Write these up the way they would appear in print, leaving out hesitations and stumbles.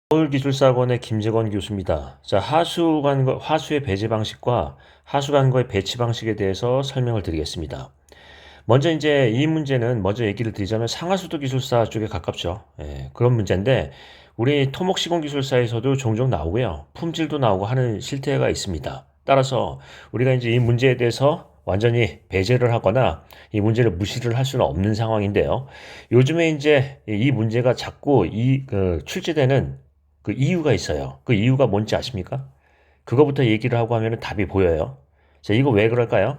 서울기술사학원의 김재건 교수입니다. 자, 하수의 배제 방식과 하수관과의 배치 방식에 대해서 설명을 드리겠습니다. 먼저 이제 이 문제는 먼저 얘기를 드리자면 상하수도 기술사 쪽에 가깝죠. 그런 문제인데 우리 토목시공기술사에서도 종종 나오고요. 품질도 나오고 하는 실태가 있습니다. 따라서 우리가 이제 이 문제에 대해서 완전히 배제를 하거나 이 문제를 무시를 할 수는 없는 상황인데요. 요즘에 이제 이 문제가 자꾸 출제되는 그 이유가 있어요. 그 이유가 뭔지 아십니까? 그거부터 얘기를 하고 하면 답이 보여요. 자, 이거 왜 그럴까요?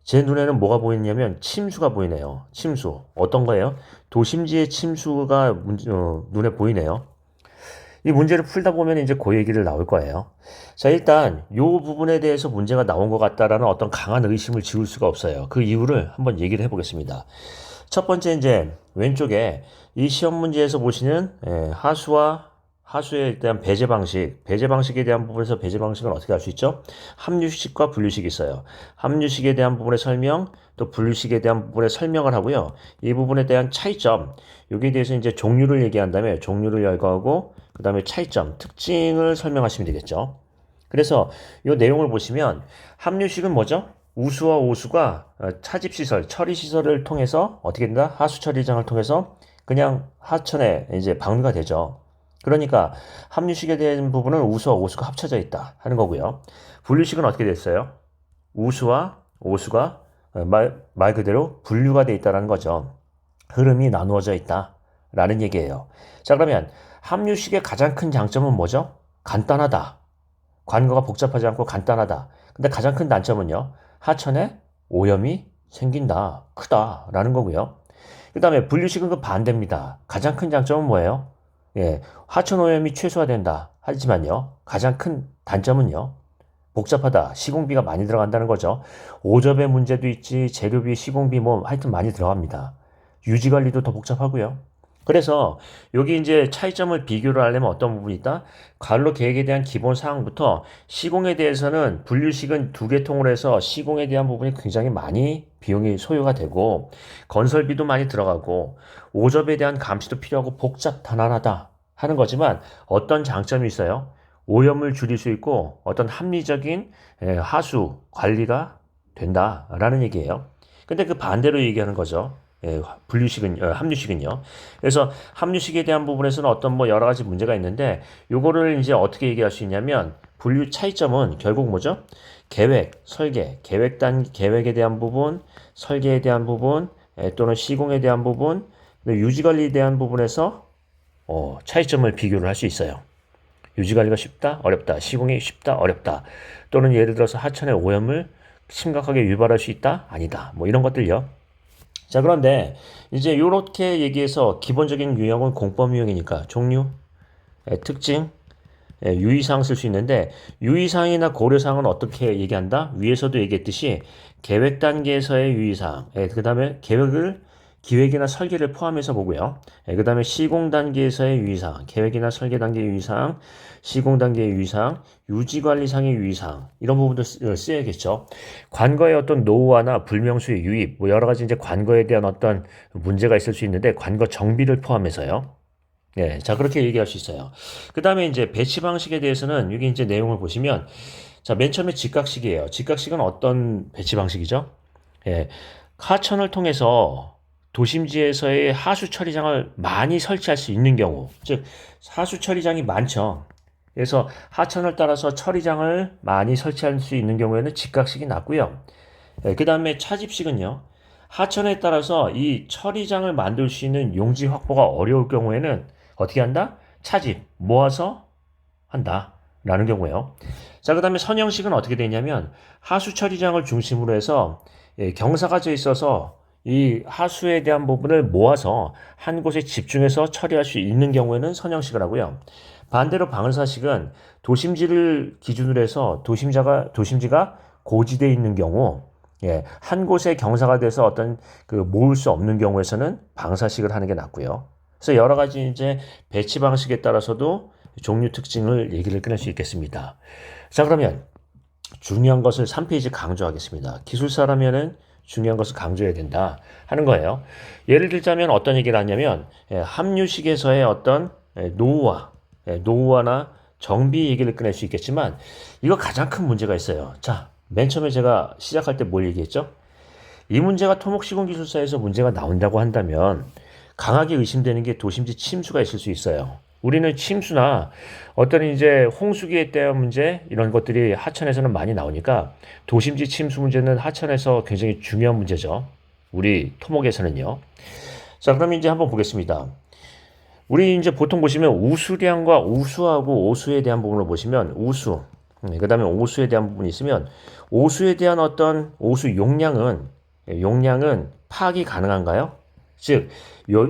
제 눈에는 뭐가 보이냐면 침수가 보이네요. 침수. 어떤 거예요? 도심지의 침수가 눈에 보이네요. 이 문제를 풀다 보면 이제 그 얘기를 나올 거예요. 자, 일단 이 부분에 대해서 문제가 나온 것 같다라는 어떤 강한 의심을 지울 수가 없어요. 그 이유를 한번 얘기를 해보겠습니다. 첫 번째 이제 왼쪽에 이 시험 문제에서 보시는 하수에 대한 배제 방식에 대한 부분에서 배제 방식은 어떻게 할 수 있죠? 함유식과 분류식이 있어요. 함유식에 대한 부분의 설명, 또 분류식에 대한 부분의 설명을 하고요. 이 부분에 대한 차이점, 여기에 대해서 이제 종류를 얘기한 다음에 종류를 열거하고, 그 다음에 차이점, 특징을 설명하시면 되겠죠. 그래서 이 내용을 보시면 함유식은 뭐죠? 우수와 오수가 차집시설, 처리시설을 통해서 어떻게 된다? 하수처리장을 통해서 그냥 하천에 이제 방류가 되죠. 그러니까 함유식에 대한 부분은 우수와 오수가 합쳐져 있다 하는 거고요. 분류식은 어떻게 됐어요? 우수와 오수가 말 그대로 분류가 돼 있다는 거죠. 흐름이 나누어져 있다라는 얘기예요. 자, 그러면 함유식의 가장 큰 장점은 뭐죠? 간단하다. 관거가 복잡하지 않고 간단하다. 근데 가장 큰 단점은요. 하천에 오염이 생긴다. 크다라는 거고요. 그 다음에 분류식은 그 반대입니다. 가장 큰 장점은 뭐예요? 하천 오염이 최소화된다. 하지만요. 가장 큰 단점은요. 복잡하다. 시공비가 많이 들어간다는 거죠. 오접의 문제도 있지, 재료비, 시공비 뭐 하여튼 많이 들어갑니다. 유지 관리도 더 복잡하고요. 그래서 여기 이제 차이점을 비교를 하려면 어떤 부분이 있다? 관로 계획에 대한 기본 사항부터 시공에 대해서는 분류식은 두 개 통으로 해서 시공에 대한 부분이 굉장히 많이 비용이 소요가 되고 건설비도 많이 들어가고 오접에 대한 감시도 필요하고 복잡단안하다 하는 거지만 어떤 장점이 있어요? 오염을 줄일 수 있고 어떤 합리적인 하수 관리가 된다라는 얘기예요. 근데 그 반대로 얘기하는 거죠. 합류식은요. 그래서 합류식에 대한 부분에서는 어떤 뭐 여러 가지 문제가 있는데 요거를 이제 어떻게 얘기할 수 있냐면 분류 차이점은 결국 뭐죠? 계획에 대한 부분, 설계에 대한 부분, 또는 시공에 대한 부분, 유지 관리에 대한 부분에서 차이점을 비교를 할 수 있어요. 유지 관리가 쉽다, 어렵다, 시공이 쉽다, 어렵다, 또는 예를 들어서 하천의 오염을 심각하게 유발할 수 있다, 아니다, 뭐 이런 것들요. 자, 그런데 이제 이렇게 얘기해서 기본적인 유형은 공법 유형이니까 종류, 특징, 유의사항 쓸 수 있는데 유의사항이나 고려사항은 어떻게 얘기한다? 위에서도 얘기했듯이 계획 단계에서의 유의사항, 그 다음에 기획이나 설계를 포함해서 보고요. 그 다음에 시공 단계에서의 유의사항, 계획이나 설계 단계의 유의사항, 시공 단계의 유의사항, 유지관리상의 유의사항 이런 부분도 쓰여야겠죠. 관거의 어떤 노후화나 불명수의 유입, 뭐 여러 가지 이제 관거에 대한 어떤 문제가 있을 수 있는데 관거 정비를 포함해서요. 자, 그렇게 얘기할 수 있어요. 그 다음에 이제 배치 방식에 대해서는 여기 이제 내용을 보시면, 자, 맨 처음에 직각식이에요. 직각식은 어떤 배치 방식이죠? 하천을 통해서 도심지에서의 하수 처리장을 많이 설치할 수 있는 경우, 즉, 하수 처리장이 많죠. 그래서 하천을 따라서 처리장을 많이 설치할 수 있는 경우에는 직각식이 낫고요. 그 다음에 차집식은요. 하천에 따라서 이 처리장을 만들 수 있는 용지 확보가 어려울 경우에는 어떻게 한다? 차집, 모아서 한다. 라는 경우예요. 자, 그 다음에 선형식은 어떻게 되냐면 하수 처리장을 중심으로 해서 경사가 져 있어서 이 하수에 대한 부분을 모아서 한 곳에 집중해서 처리할 수 있는 경우에는 선형식을 하고요. 반대로 방사식은 도심지를 기준으로 해서 도심지가 고지대에 있는 경우 한 곳에 경사가 돼서 어떤 그 모을 수 없는 경우에서는 방사식을 하는 게 낫고요. 그래서 여러 가지 이제 배치 방식에 따라서도 종류 특징을 얘기를 꺼낼 수 있겠습니다. 자, 그러면 중요한 것을 3페이지 강조하겠습니다. 기술사라면은 중요한 것을 강조해야 된다 하는 거예요. 예를 들자면 어떤 얘기를 하냐면 함유식에서의 어떤 노후화, 노후화나 정비 얘기를 꺼낼 수 있겠지만 이거 가장 큰 문제가 있어요. 자, 맨 처음에 제가 시작할 때 뭘 얘기했죠? 이 문제가 토목시공기술사에서 문제가 나온다고 한다면 강하게 의심되는 게 도심지 침수가 있을 수 있어요. 우리는 침수나 어떤 이제 홍수기에 대한 문제 이런 것들이 하천에서는 많이 나오니까 도심지 침수 문제는 하천에서 굉장히 중요한 문제죠. 우리 토목에서는요. 자, 그럼 이제 한번 보겠습니다. 우리 이제 보통 보시면 우수량과 우수하고 오수에 대한 부분을 보시면 우수, 그다음에 오수에 대한 부분이 있으면 오수에 대한 어떤 오수 용량은 파악이 가능한가요? 즉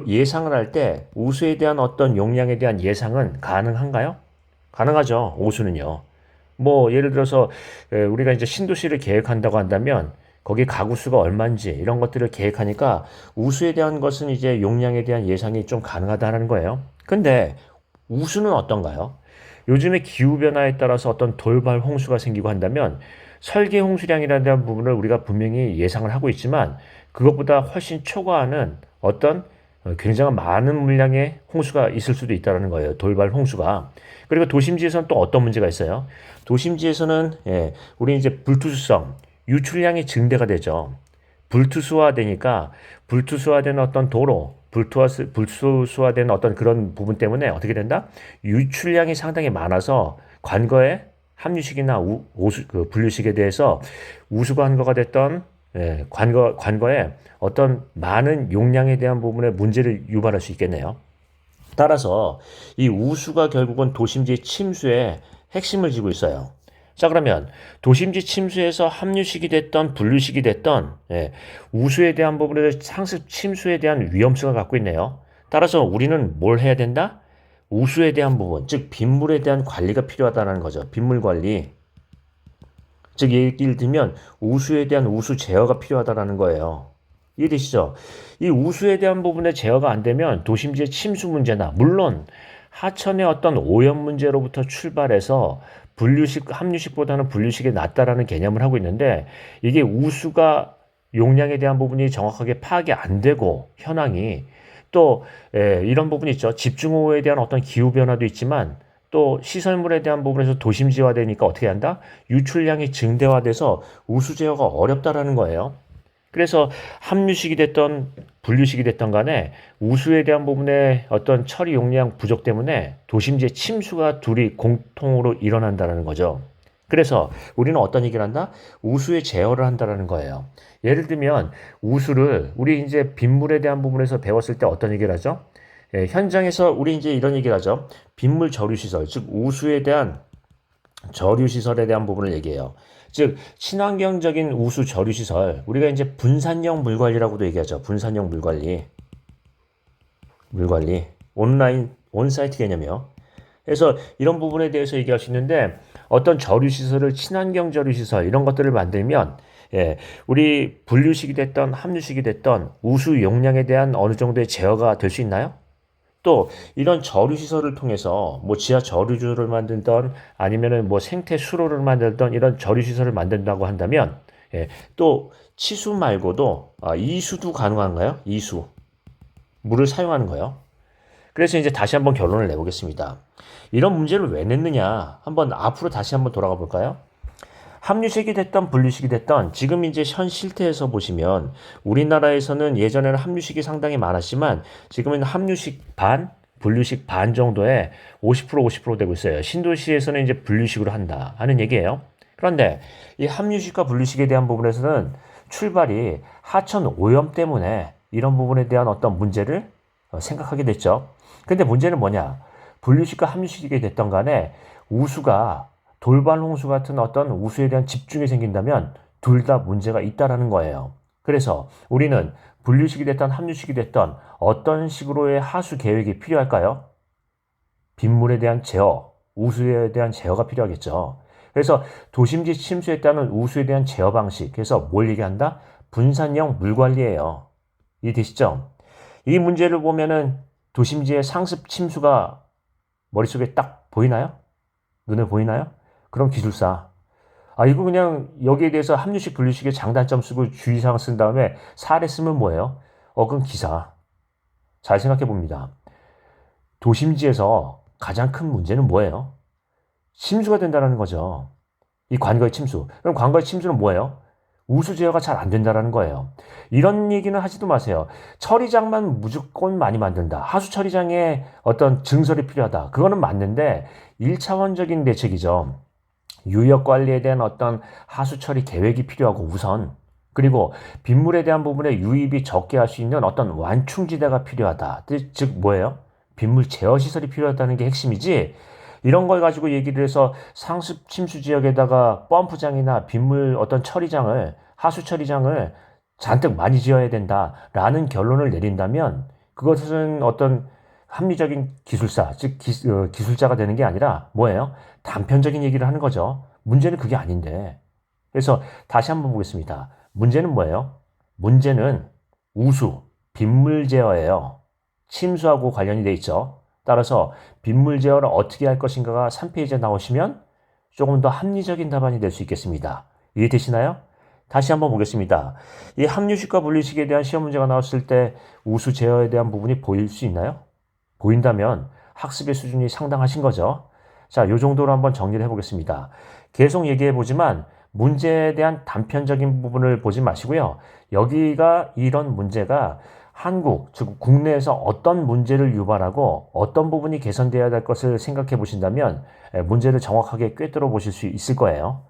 예상을 할 때 우수에 대한 어떤 용량에 대한 예상은 가능한가요? 가능하죠. 오수는요. 뭐 예를 들어서 우리가 이제 신도시를 계획한다고 한다면 거기 가구 수가 얼마인지 이런 것들을 계획하니까 우수에 대한 것은 이제 용량에 대한 예상이 좀 가능하다는 거예요. 근데 우수는 어떤가요? 요즘의 기후변화에 따라서 어떤 돌발 홍수가 생기고 한다면 설계 홍수량이라는 부분을 우리가 분명히 예상을 하고 있지만 그것보다 훨씬 초과하는 어떤 굉장히 많은 물량의 홍수가 있을 수도 있다는 거예요. 돌발 홍수가. 그리고 도심지에서는 또 어떤 문제가 있어요? 도심지에서는 우리 이제 불투수성, 유출량이 증대가 되죠. 불투수화되니까 불투수화된 어떤 도로, 불투수화된 어떤 그런 부분 때문에 어떻게 된다? 유출량이 상당히 많아서 관거에 함유식이나 분류식에 대해서 우수관거가 됐던 관거에 어떤 많은 용량에 대한 부분에 문제를 유발할 수 있겠네요. 따라서 이 우수가 결국은 도심지 침수의 핵심을 지고 있어요. 자, 그러면 도심지 침수에서 함유식이 됐던 분류식이 됐던 우수에 대한 부분에서 상습 침수에 대한 위험성을 갖고 있네요. 따라서 우리는 뭘 해야 된다? 우수에 대한 부분, 즉 빗물에 대한 관리가 필요하다는 거죠. 빗물 관리. 즉 예를 들면 우수에 대한 우수 제어가 필요하다는 거예요. 이해되시죠? 이 우수에 대한 부분의 제어가 안 되면 도심지의 침수 문제나 물론 하천의 어떤 오염 문제로부터 출발해서 분류식, 함유식보다는 분류식이 낫다라는 개념을 하고 있는데 이게 우수가 용량에 대한 부분이 정확하게 파악이 안 되고 현황이 또 이런 부분이 있죠. 집중호우에 대한 어떤 기후변화도 있지만 또 시설물에 대한 부분에서 도심지화되니까 어떻게 한다? 유출량이 증대화돼서 우수 제어가 어렵다라는 거예요. 그래서 함유식이 됐던 분류식이 됐던 간에 우수에 대한 부분의 어떤 처리 용량 부족 때문에 도심지의 침수가 둘이 공통으로 일어난다는 거죠. 그래서 우리는 어떤 얘기를 한다? 우수의 제어를 한다는 거예요. 예를 들면 우수를 우리 이제 빗물에 대한 부분에서 배웠을 때 어떤 얘기를 하죠? 현장에서 우리 이제 이런 얘기를 하죠. 빗물 저류 시설, 즉 우수에 대한 저류 시설에 대한 부분을 얘기해요. 즉 친환경적인 우수 저류 시설, 우리가 이제 분산형 물 관리라고도 얘기하죠. 분산형 물 관리. 온라인 온사이트 개념이요. 그래서 이런 부분에 대해서 얘기할 수 있는데 어떤 저류 시설을 친환경 저류 시설 이런 것들을 만들면 우리 분류식이 됐던 함유식이 됐던 우수 용량에 대한 어느 정도의 제어가 될 수 있나요? 또 이런 저류 시설을 통해서 뭐 지하 저류주를 만들던 아니면은 뭐 생태 수로를 만들던 이런 저류 시설을 만든다고 한다면 또 치수 말고도 이수도 가능한가요? 이수 물을 사용하는 거요. 그래서 이제 다시 한번 결론을 내보겠습니다. 이런 문제를 왜 냈느냐? 한번 앞으로 다시 한번 돌아가 볼까요? 함유식이 됐던 분류식이 됐던 지금 이제 현 실태에서 보시면 우리나라에서는 예전에는 함유식이 상당히 많았지만 지금은 함유식 반, 분류식 반 정도에 50% 되고 있어요. 신도시에서는 이제 분류식으로 한다 하는 얘기예요. 그런데 이 함유식과 분류식에 대한 부분에서는 출발이 하천 오염 때문에 이런 부분에 대한 어떤 문제를 생각하게 됐죠. 근데 문제는 뭐냐? 분류식과 함유식이 됐던 간에 우수가 돌발 홍수 같은 어떤 우수에 대한 집중이 생긴다면 둘 다 문제가 있다라는 거예요. 그래서 우리는 분류식이 됐던 함유식이 됐던 어떤 식으로의 하수 계획이 필요할까요? 빗물에 대한 제어, 우수에 대한 제어가 필요하겠죠. 그래서 도심지 침수에 따른 우수에 대한 제어 방식, 그래서 뭘 얘기한다? 분산형 물 관리예요. 이해되시죠? 이 문제를 보면은 도심지의 상습 침수가 머릿속에 딱 보이나요? 눈에 보이나요? 그럼 기술사. 이거 그냥 여기에 대해서 함유식, 분류식의 장단점 쓰고 주의사항 쓴 다음에 사례 쓰면 뭐예요? 그럼 기사. 잘 생각해 봅니다. 도심지에서 가장 큰 문제는 뭐예요? 침수가 된다는 거죠. 이 관거의 침수. 그럼 관거의 침수는 뭐예요? 우수 제어가 잘 안 된다는 거예요. 이런 얘기는 하지도 마세요. 처리장만 무조건 많이 만든다. 하수 처리장에 어떤 증설이 필요하다. 그거는 맞는데 1차원적인 대책이죠. 유역 관리에 대한 어떤 하수 처리 계획이 필요하고 우선, 그리고 빗물에 대한 부분에 유입이 적게 할 수 있는 어떤 완충지대가 필요하다. 즉 뭐예요? 빗물 제어 시설이 필요하다는 게 핵심이지. 이런 걸 가지고 얘기를 해서 상습 침수 지역에다가 펌프장이나 빗물 어떤 처리장을, 하수 처리장을 잔뜩 많이 지어야 된다라는 결론을 내린다면 그것은 어떤 합리적인 기술사, 즉 기술자가 되는 게 아니라 뭐예요? 단편적인 얘기를 하는 거죠. 문제는 그게 아닌데. 그래서 다시 한번 보겠습니다. 문제는 뭐예요? 문제는 우수, 빗물 제어예요. 침수하고 관련이 돼 있죠. 따라서 빗물 제어를 어떻게 할 것인가가 3페이지에 나오시면 조금 더 합리적인 답안이 될 수 있겠습니다. 이해되시나요? 다시 한번 보겠습니다. 이 합류식과 분리식에 대한 시험 문제가 나왔을 때 우수 제어에 대한 부분이 보일 수 있나요? 보인다면 학습의 수준이 상당하신 거죠. 자, 요 정도로 한번 정리를 해보겠습니다. 계속 얘기해 보지만 문제에 대한 단편적인 부분을 보지 마시고요. 여기가 이런 문제가 한국, 즉 국내에서 어떤 문제를 유발하고 어떤 부분이 개선되어야 될 것을 생각해 보신다면 문제를 정확하게 꿰뚫어 보실 수 있을 거예요.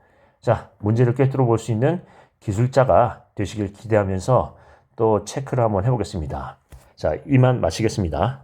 자, 문제를 꿰뚫어 볼 수 있는 기술자가 되시길 기대하면서 또 체크를 한번 해보겠습니다. 자, 이만 마치겠습니다.